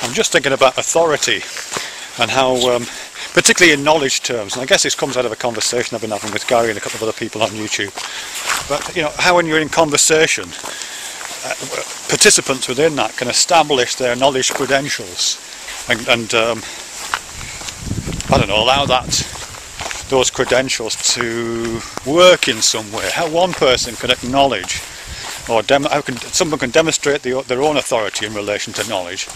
I'm just thinking about authority and how, particularly in knowledge terms, and I guess this comes out of a conversation I've been having with Gary and a couple of other people on YouTube, but you know, how when you're in conversation, participants within that can establish their knowledge credentials and I don't know, allow those credentials to work in some way. How one person can acknowledge, or how someone can demonstrate their own authority in relation to knowledge,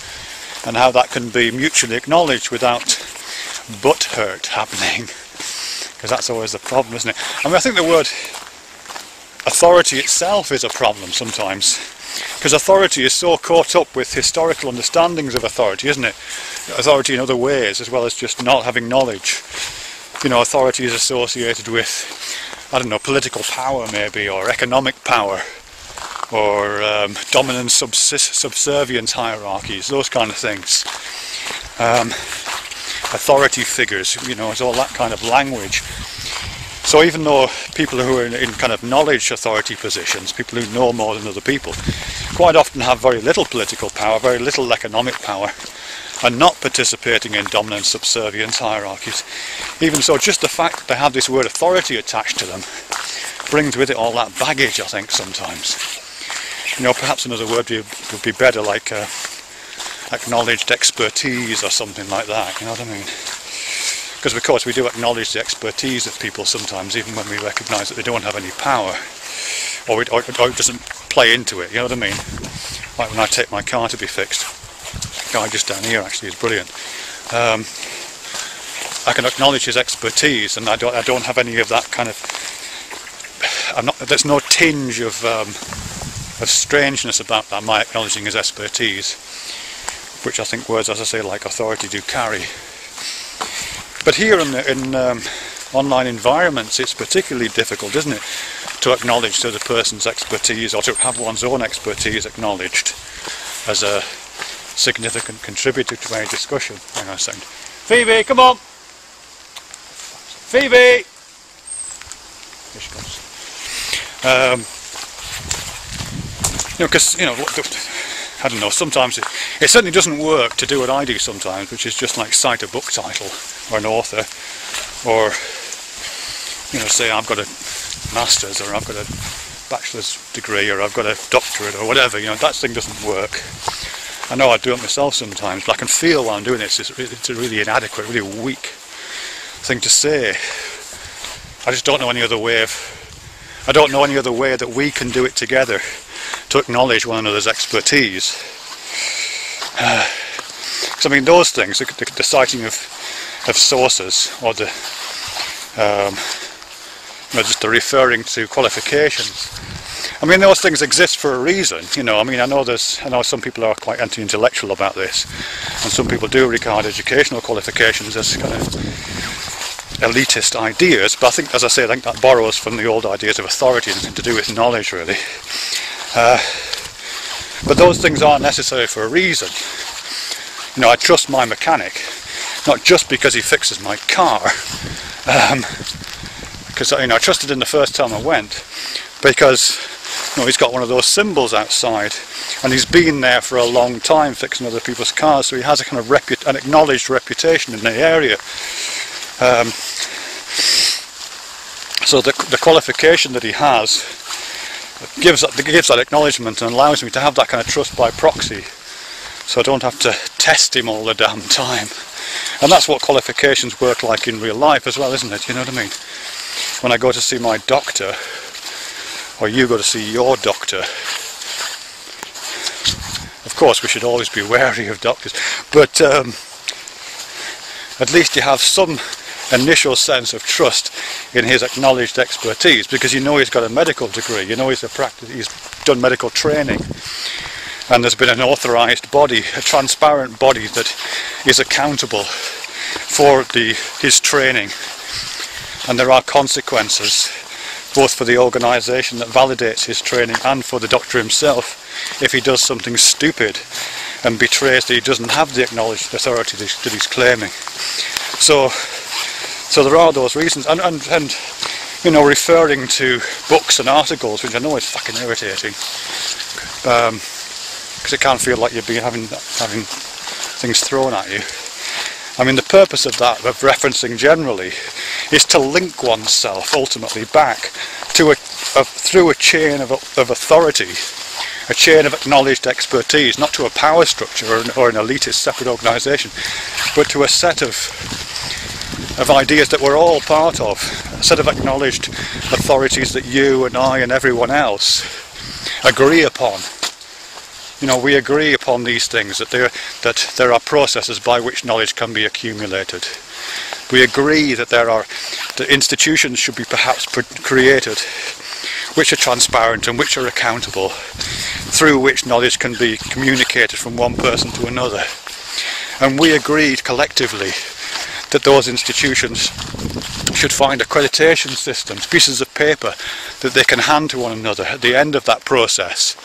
and how that can be mutually acknowledged without butt hurt happening, because that's always the problem, isn't it? I mean, I think the word authority itself is a problem sometimes, because authority is so caught up with historical understandings of authority, isn't it? Authority in other ways, as well as just not having knowledge. You know, authority is associated with, I don't know, political power maybe, or economic power, or dominance, subservience hierarchies, those kind of things. Authority figures, you know, it's all that kind of language. So even though people who are in kind of knowledge authority positions, people who know more than other people, quite often have very little political power, very little economic power, and not participating in dominance, subservience hierarchies. Even so, just the fact that they have this word authority attached to them brings with it all that baggage, I think, sometimes. You know, perhaps another word would be better, like acknowledged expertise or something like that, you know what I mean? Because of course we do acknowledge the expertise of people sometimes, even when we recognise that they don't have any power, or it doesn't play into it, you know what I mean? Like when I take my car to be fixed, the guy just down here actually is brilliant. I can acknowledge his expertise, and I don't have any of that kind of, there's no tinge of strangeness about that, my acknowledging his expertise, which I think words, as I say, like authority do carry. But here in online environments, it's particularly difficult, isn't it, to acknowledge the other person's expertise, or to have one's own expertise acknowledged as a significant contributor to any discussion. Hang on a second. Phoebe, come on! Phoebe! Here she comes. You know, because, you know, I don't know, sometimes it certainly doesn't work to do what I do sometimes, which is just like cite a book title or an author, or, you know, say I've got a master's, or I've got a bachelor's degree, or I've got a doctorate, or whatever. You know, that thing doesn't work. I know I do it myself sometimes, but I can feel while I'm doing this it's a really inadequate, really weak thing to say. I just don't know any other way I don't know any other way that we can do it together to acknowledge one another's expertise. Because I mean, those things, the citing of sources, or the you know, just the referring to qualifications. I mean, those things exist for a reason. You know, I mean, I know some people are quite anti-intellectual about this, and some people do regard educational qualifications as kind of elitist ideas. But I think, as I say, I think that borrows from the old ideas of authority, and to do with knowledge, really. But those things aren't necessary for a reason. You know, I trust my mechanic, not just because he fixes my car, because you know, I trusted him the first time I went, because you know, he's got one of those symbols outside, and he's been there for a long time fixing other people's cars, so he has a kind of an acknowledged reputation in the area. So the qualification that he has gives that acknowledgement and allows me to have that kind of trust by proxy, so I don't have to test him all the damn time. And that's what qualifications work like in real life as well, isn't it? You know what I mean? When I go to see my doctor, or you go to see your doctor, of course we should always be wary of doctors, but at least you have some initial sense of trust in his acknowledged expertise, because you know he's got a medical degree, you know he's done medical training, and there's been an authorised body, a transparent body that is accountable for his training, and there are consequences both for the organisation that validates his training and for the doctor himself if he does something stupid and betrays that he doesn't have the acknowledged authority that he's claiming. So there are those reasons, and you know, referring to books and articles, which I know is fucking irritating, because it can feel like you've been having things thrown at you. I mean, the purpose of that, of referencing generally, is to link oneself ultimately back to through a chain of authority, a chain of acknowledged expertise, not to a power structure or an elitist separate organisation, but to a set of ideas that we're all part of, a set of acknowledged authorities that you and I and everyone else agree upon. You know, we agree upon these things, that there are processes by which knowledge can be accumulated. We agree that the institutions should be perhaps created which are transparent and which are accountable, through which knowledge can be communicated from one person to another. And we agreed collectively that those institutions should find accreditation systems, pieces of paper that they can hand to one another at the end of that process,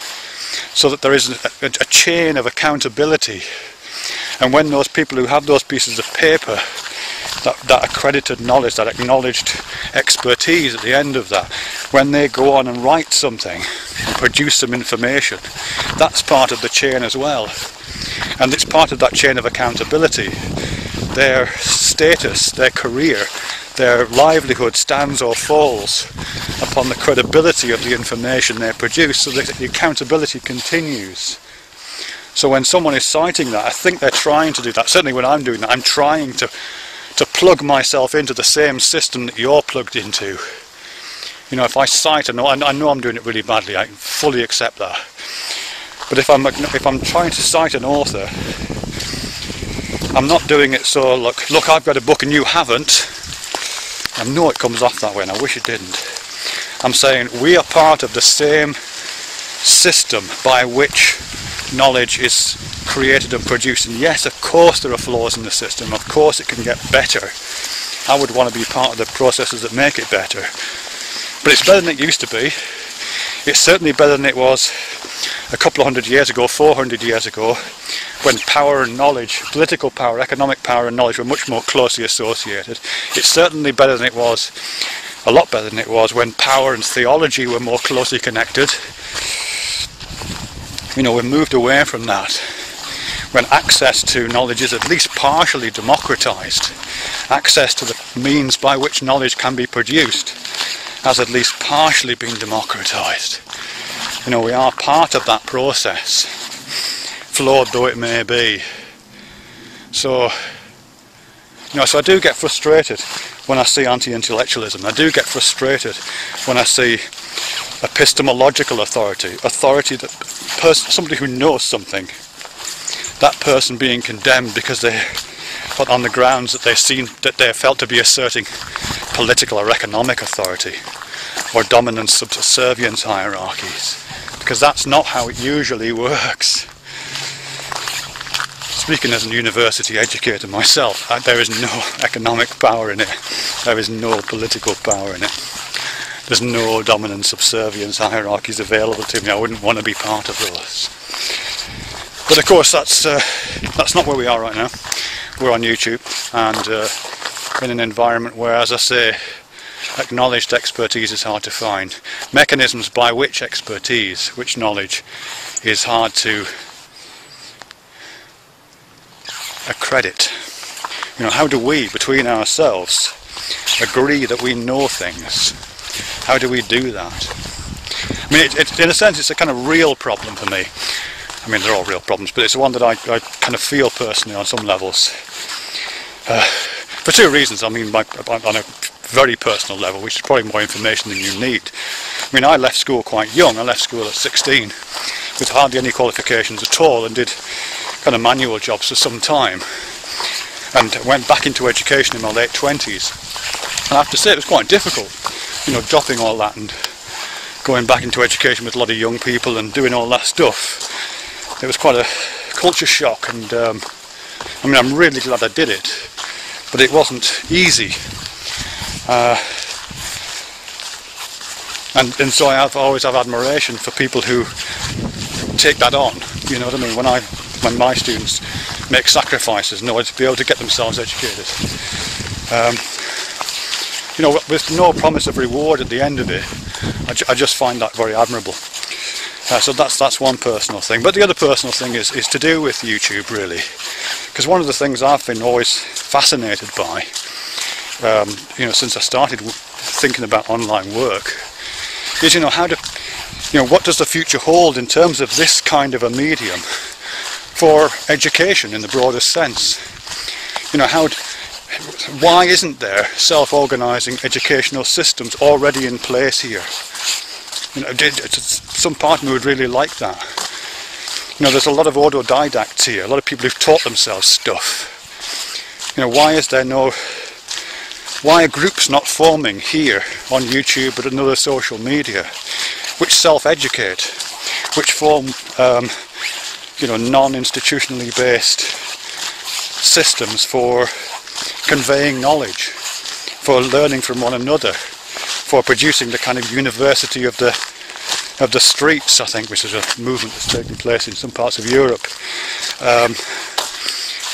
so that there is a chain of accountability. And when those people who have those pieces of paper, that accredited knowledge, that acknowledged expertise at the end of that, when they go on and write something, produce some information, that's part of the chain as well. And it's part of that chain of accountability. Their status, their career, their livelihood stands or falls upon the credibility of the information they produce, so that the accountability continues. So when someone is citing that, I think they're trying to do that. Certainly when I'm doing that, I'm trying to plug myself into the same system that you're plugged into. You know, if I cite, I know I'm doing it really badly, I fully accept that. But if I'm trying to cite an author, I'm not doing it so, look, I've got a book and you haven't. I know it comes off that way and I wish it didn't. I'm saying we are part of the same system by which knowledge is created and produced. And yes, of course there are flaws in the system, of course it can get better. I would want to be part of the processes that make it better. But it's better than it used to be. It's certainly better than it was a couple of 100 years ago, 400 years ago, when power and knowledge, political power, economic power and knowledge were much more closely associated. It's certainly better than it was, a lot better than it was, when power and theology were more closely connected. You know, we've moved away from that, when access to knowledge is at least partially democratized. Access to the means by which knowledge can be produced has at least partially been democratized. You know, we are part of that process, flawed though it may be. So, you know, so I do get frustrated when I see anti-intellectualism. I do get frustrated when I see epistemological authority that somebody who knows something, that person being condemned because they, on the grounds that they felt to be asserting political or economic authority or dominance, subservience hierarchies, because that's not how it usually works. Speaking as a university educator myself, there is no economic power in it, there is no political power in it, there's no dominance, subservience hierarchies available to me. I wouldn't want to be part of those. But of course that's not where we are right now. We're on YouTube and in an environment where, as I say, acknowledged expertise is hard to find. Mechanisms by which expertise, which knowledge, is hard to accredit. You know, how do we, between ourselves, agree that we know things? How do we do that? I mean, in a sense, it's a kind of real problem for me. I mean, they're all real problems, but it's one that I kind of feel personally on some levels. For two reasons. I mean, on a very personal level, which is probably more information than you need. I mean, I left school quite young. I left school at 16 with hardly any qualifications at all, and did kind of manual jobs for some time, and went back into education in my late 20s. And I have to say it was quite difficult, you know, dropping all that and going back into education with a lot of young people and doing all that stuff. It was quite a culture shock, and I mean, I'm really glad I did it, but it wasn't easy. And so I always have admiration for people who take that on. You know what I mean? When my students make sacrifices in order to be able to get themselves educated, you know, with no promise of reward at the end of it, I just find that very admirable. So that's one personal thing. But the other personal thing is to do with YouTube, really, Because one of the things I've been always fascinated by, since I started thinking about online work, is, what does the future hold in terms of this kind of a medium for education in the broadest sense? Why isn't there self-organising educational systems already in place here? Some part of me would really like that. There's a lot of autodidacts here, a lot of people who've taught themselves stuff. Why are groups not forming here on YouTube but in other social media, which self-educate, which form, non-institutionally based systems for conveying knowledge, for learning from one another, for producing the kind of university of the streets, I think, which is a movement that's taking place in some parts of Europe.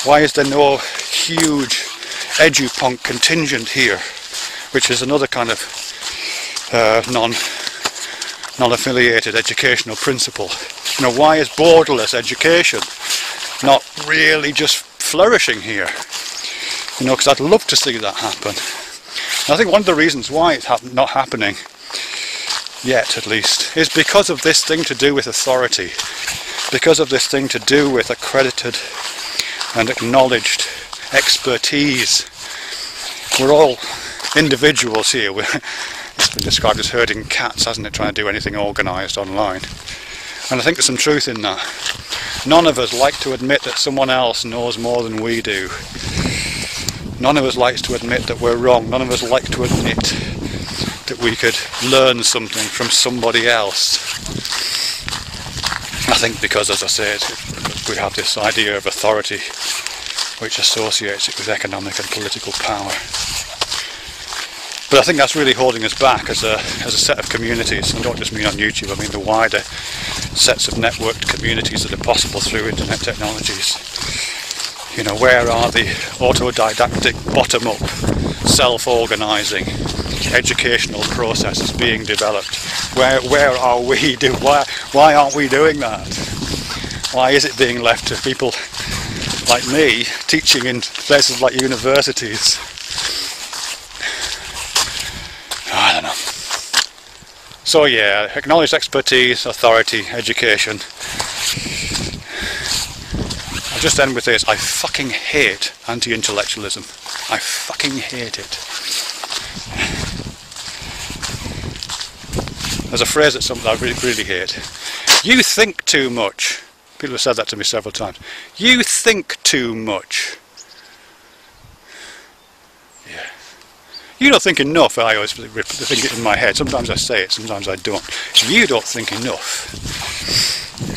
Why is there no huge edupunk contingent here, which is another kind of non-affiliated educational principle? Why is borderless education not really just flourishing here? Because I'd love to see that happen. And I think one of the reasons why it's not happening yet, at least, is because of this thing to do with authority, because of this thing to do with accredited and acknowledged expertise. We're all individuals here. It's been described as herding cats, hasn't it, trying to do anything organised online. And I think there's some truth in that. None of us like to admit that someone else knows more than we do. None of us likes to admit that we're wrong. None of us like to admit that we could learn something from somebody else. I think because, as I said, we have this idea of authority which associates it with economic and political power. But I think that's really holding us back as a set of communities. I don't just mean on YouTube, I mean the wider sets of networked communities that are possible through internet technologies. Where are the autodidactic, bottom-up, self-organising educational processes being developed? Where are we? Why aren't we doing that? Why is it being left to people like me teaching in places like universities? I don't know. So yeah, acknowledged expertise, authority, education. I'll just end with this. I fucking hate anti-intellectualism. I fucking hate it. There's a phrase that's something I really hate. You think too much. People have said that to me several times. You think too much. Yeah. You don't think enough. I always think it in my head. Sometimes I say it, sometimes I don't. You don't think enough. You